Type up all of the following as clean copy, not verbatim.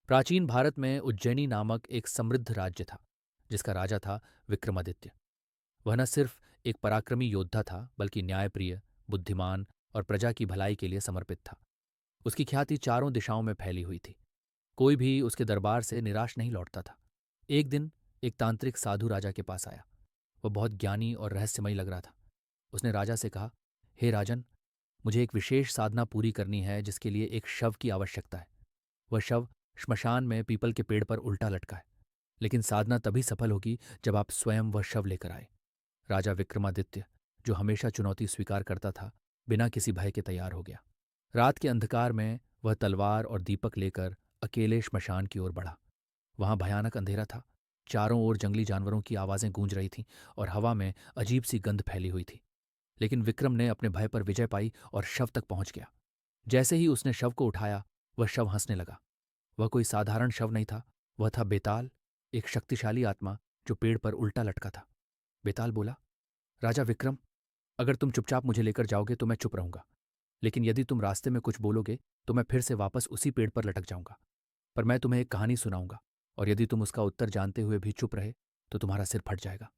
प्राचीन भारत में उज्जैनी नामक एक समृद्ध राज्य था, जिसका राजा था विक्रमादित्य। वह न सिर्फ एक पराक्रमी योद्धा था, बल्कि न्यायप्रिय, बुद्धिमान और प्रजा की भलाई के लिए समर्पित था। उसकी ख्याति चारों दिशाओं में फैली हुई थी। कोई भी उसके दरबार से निराश नहीं लौटता था। एक दिन एक तांत्रिक साधु राजा के पास आया। वह बहुत ज्ञानी और रहस्यमयी लग रहा था। उसने राजा से कहा, हे राजन, मुझे एक विशेष साधना पूरी करनी है, जिसके लिए एक शव की आवश्यकता है। वह शव श्मशान में पीपल के पेड़ पर उल्टा लटका है, लेकिन साधना तभी सफल होगी जब आप स्वयं वह शव लेकर आए। राजा विक्रमादित्य, जो हमेशा चुनौती स्वीकार करता था, बिना किसी भय के तैयार हो गया। रात के अंधकार में वह तलवार और दीपक लेकर अकेले श्मशान की ओर बढ़ा। वहां भयानक अंधेरा था। चारों ओर जंगली जानवरों की आवाजें गूंज रही थीं और हवा में अजीब सी गंध फैली हुई थी। लेकिन विक्रम ने अपने भय पर विजय पाई और शव तक पहुंच गया। जैसे ही उसने शव को उठाया, वह शव हंसने लगा। वह कोई साधारण शव नहीं था, वह था बेताल, एक शक्तिशाली आत्मा जो पेड़ पर उल्टा लटका था। बेताल बोला, राजा विक्रम, अगर तुम चुपचाप मुझे लेकर जाओगे तो मैं चुप रहूंगा, लेकिन यदि तुम रास्ते में कुछ बोलोगे तो मैं फिर से वापस उसी पेड़ पर लटक जाऊंगा। पर मैं तुम्हें एक कहानी सुनाऊंगा, और यदि तुम उसका उत्तर जानते हुए भी चुप रहे तो तुम्हारा सिर फट जाएगा।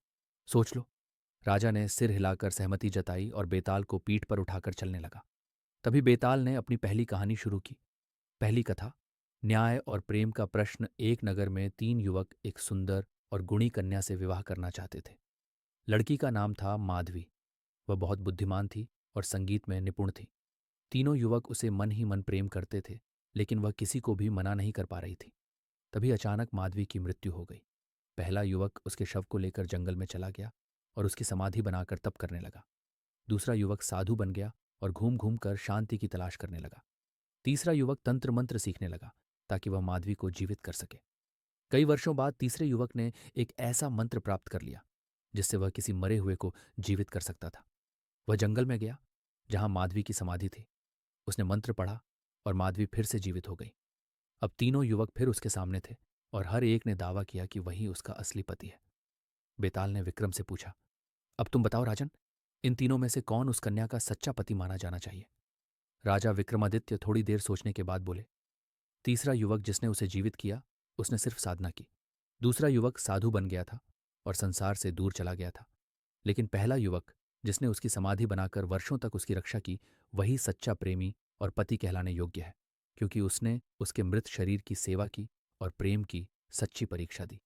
सोच लो। राजा ने सिर हिलाकर सहमति जताई और बेताल को पीठ पर उठाकर चलने लगा। तभी बेताल ने अपनी पहली कहानी शुरू की। पहली कथा। न्याय और प्रेम का प्रश्न। एक नगर में तीन युवक एक सुंदर और गुणी कन्या से विवाह करना चाहते थे। लड़की का नाम था माधवी। वह बहुत बुद्धिमान थी और संगीत में निपुण थी। तीनों युवक उसे मन ही मन प्रेम करते थे, लेकिन वह किसी को भी मना नहीं कर पा रही थी। तभी अचानक माधवी की मृत्यु हो गई। पहला युवक उसके शव को लेकर जंगल में चला गया और उसकी समाधि बनाकर तप करने लगा। दूसरा युवक साधु बन गया और घूम घूम कर शांति की तलाश करने लगा। तीसरा युवक तंत्र मंत्र सीखने लगा ताकि वह माधवी को जीवित कर सके। कई वर्षों बाद तीसरे युवक ने एक ऐसा मंत्र प्राप्त कर लिया जिससे वह किसी मरे हुए को जीवित कर सकता था। वह जंगल में गया जहां माधवी की समाधि थी। उसने मंत्र पढ़ा और माधवी फिर से जीवित हो गई। अब तीनों युवक फिर उसके सामने थे और हर एक ने दावा किया कि वही उसका असली पति है। बेताल ने विक्रम से पूछा, अब तुम बताओ राजन, इन तीनों में से कौन उस कन्या का सच्चा पति माना जाना चाहिए? राजा विक्रमादित्य थोड़ी देर सोचने के बाद बोले, तीसरा युवक जिसने उसे जीवित किया, उसने सिर्फ साधना की। दूसरा युवक साधु बन गया था और संसार से दूर चला गया था। लेकिन पहला युवक, जिसने उसकी समाधि बनाकर वर्षों तक उसकी रक्षा की, वही सच्चा प्रेमी और पति कहलाने योग्य है, क्योंकि उसने उसके मृत शरीर की सेवा की और प्रेम की सच्ची परीक्षा दी।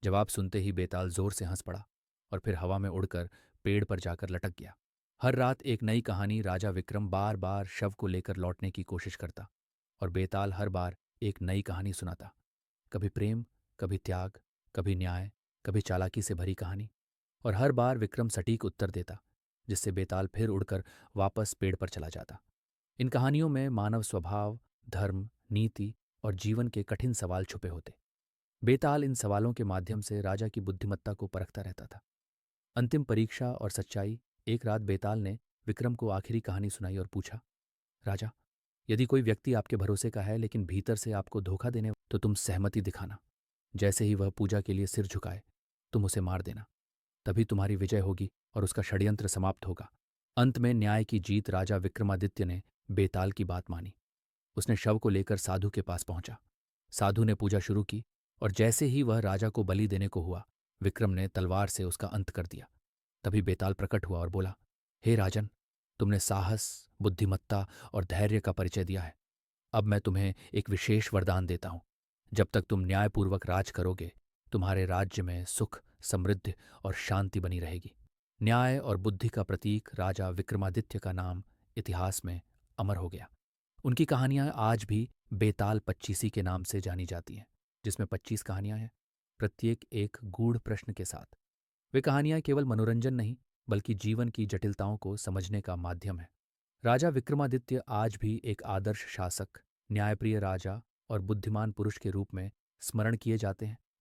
जवाब सुनते ही बेताल जोर से हंस पड़ा और फिर हवा में उड़कर पेड़ पर जाकर लटक गया। हर रात एक नई कहानी राजा विक्रम बार बार शव को लेकर लौटने की कोशिश करता, और बेताल हर बार एक नई कहानी सुनाता। कभी प्रेम, कभी त्याग, कभी न्याय, कभी चालाकी से भरी कहानी। और हर बार विक्रम सटीक उत्तर देता, जिससे बेताल फिर उड़कर वापस पेड़ पर चला जाता। इन कहानियों में मानव स्वभाव, धर्म, नीति और जीवन के कठिन सवाल छुपे होते। बेताल इन सवालों के माध्यम से राजा की बुद्धिमत्ता को परखता रहता था। अंतिम परीक्षा और सच्चाई। एक रात बेताल ने विक्रम को आखिरी कहानी सुनाई और पूछा, राजा, यदि कोई व्यक्ति आपके भरोसे का है लेकिन भीतर से आपको धोखा देने, तो तुम सहमति दिखाना। जैसे ही वह पूजा के लिए सिर झुकाए, तुम उसे मार देना। तभी तुम्हारी विजय होगी और उसका षड्यंत्र समाप्त होगा। अंत में न्याय की जीत। राजा विक्रमादित्य ने बेताल की बात मानी। उसने शव को लेकर साधु के पास पहुंचा। साधु ने पूजा शुरू की और जैसे ही वह राजा को बलि देने को हुआ, विक्रम ने तलवार से उसका अंत कर दिया। तभी बेताल प्रकट हुआ और बोला, हे राजन, तुमने साहस, बुद्धिमत्ता और धैर्य का परिचय दिया है। अब मैं तुम्हें एक विशेष वरदान देता हूं। जब तक तुम न्यायपूर्वक राज करोगे, तुम्हारे राज्य में सुख, समृद्धि और शांति बनी रहेगी। न्याय और बुद्धि का प्रतीक राजा विक्रमादित्य का नाम इतिहास में अमर हो गया। उनकी कहानियां आज भी बेताल पच्चीसी के नाम से जानी जाती हैं, जिसमें 25 कहानियां हैं, प्रत्येक एक गूढ़ प्रश्न के साथ। वे कहानियां केवल मनोरंजन नहीं, बल्कि जीवन की जटिलताओं को समझने का माध्यम है। राजा विक्रमादित्य आज भी एक आदर्श शासक, न्यायप्रिय राजा और बुद्धिमान पुरुष के रूप में स्मरण किए जाते हैं।